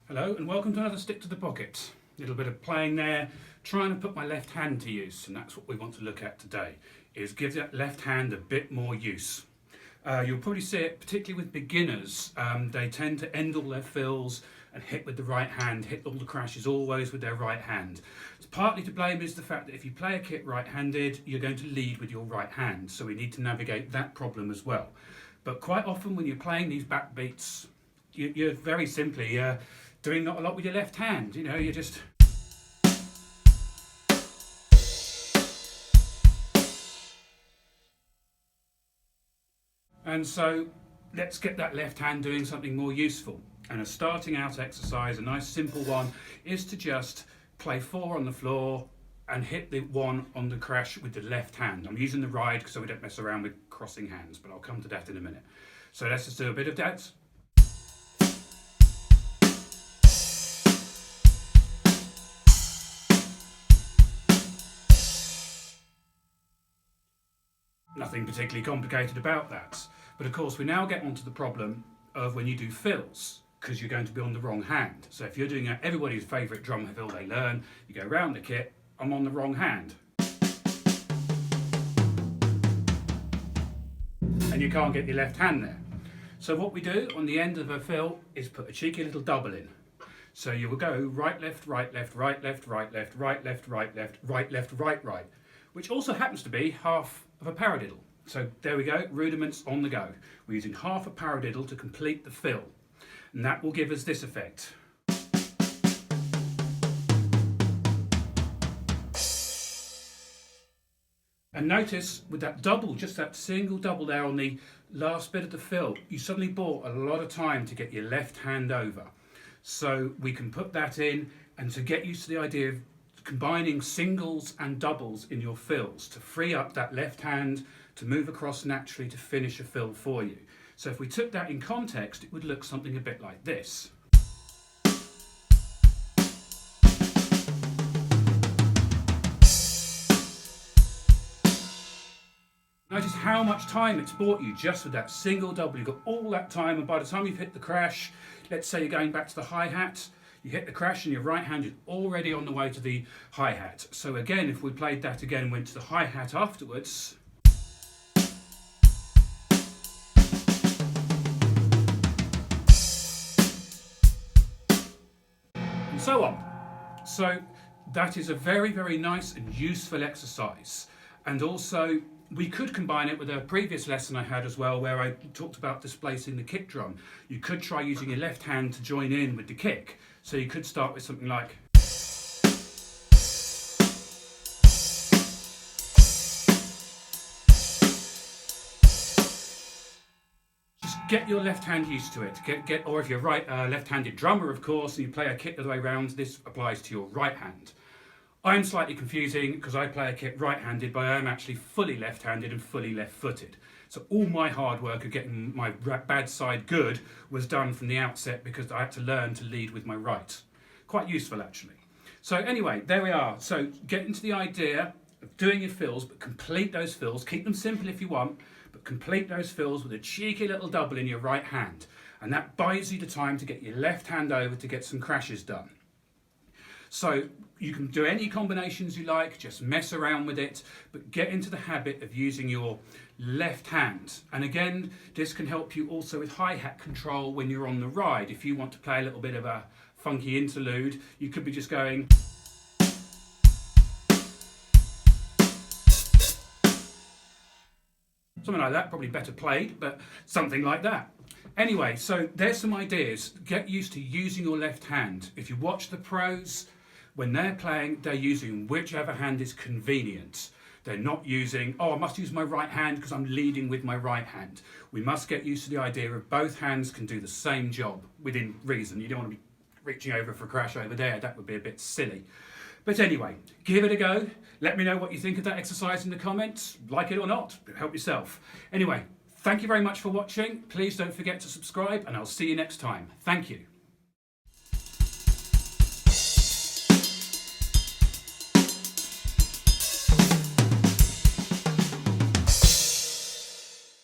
Hello and welcome to another Stick to the Pocket. A little bit of playing there, trying to put my left hand to use, and that's what we want to look at today, is give that left hand a bit more use. You'll probably see it particularly with beginners. They tend to end all their fills and hit with the right hand, hit all the crashes always with their right hand. It's partly to blame is the fact that if you play a kit right-handed, you're going to lead with your right hand, so we need to navigate that problem as well. But quite often when you're playing these backbeats, you're very simply doing not a lot with your left hand. You know, you're just... And so let's get that left hand doing something more useful. And a starting out exercise, a nice simple one, is to just play 4 on the floor and hit the 1 on the crash with the left hand. I'm using the ride so we don't mess around with crossing hands, but I'll come to that in a minute. So let's just do a bit of that. Nothing particularly complicated about that. But of course we now get onto the problem of when you do fills, because you're going to be on the wrong hand. So if you're doing everybody's favourite drum fill they learn, you go round the kit, I'm on the wrong hand. And you can't get your left hand there. So what we do on the end of a fill is put a cheeky little double in. So you will go right, left, right, left, right, left, right, left, right, left, right, left, right, left, right, right, which also happens to be half of a paradiddle. So there we go, rudiments on the go. We're using half a paradiddle to complete the fill, and that will give us this effect. And notice with that double, just that single double there on the last bit of the fill, you suddenly bought a lot of time to get your left hand over. So we can put that in, and to get used to the idea of combining singles and doubles in your fills to free up that left hand to move across naturally to finish a fill for you. So if we took that in context, it would look something a bit like this. Notice how much time it's bought you just with that single double. You've got all that time, and by the time you've hit the crash, let's say you're going back to the hi-hat, you hit the crash and your right hand is already on the way to the hi-hat. So again, if we played that again and went to the hi-hat afterwards, and so on. So that is a very, very nice and useful exercise. And also, we could combine it with a previous lesson I had as well, where I talked about displacing the kick drum. You could try using your left hand to join in with the kick. So you could start with something like... Just get your left hand used to it. Or if you're left-handed drummer, of course, and you play a kit the other way around, this applies to your right hand. I'm slightly confusing because I play a kit right-handed, but I am actually fully left-handed and fully left-footed. So all my hard work of getting my bad side good was done from the outset because I had to learn to lead with my right. Quite useful actually. So anyway, there we are. So get into the idea of doing your fills, but complete those fills. Keep them simple if you want, but complete those fills with a cheeky little double in your right hand. And that buys you the time to get your left hand over to get some crashes done. So you can do any combinations you like, just mess around with it, but get into the habit of using your left hand. And again, this can help you also with hi-hat control when you're on the ride. If you want to play a little bit of a funky interlude, you could be just going... something like that, probably better played, but something like that. Anyway, so there's some ideas. Get used to using your left hand. If you watch the pros, when they're playing, they're using whichever hand is convenient. They're not using, oh, I must use my right hand because I'm leading with my right hand. We must get used to the idea of both hands can do the same job within reason. You don't want to be reaching over for a crash over there. That would be a bit silly. But anyway, give it a go. Let me know what you think of that exercise in the comments. Like it or not, help yourself. Anyway, thank you very much for watching. Please don't forget to subscribe and I'll see you next time. Thank you.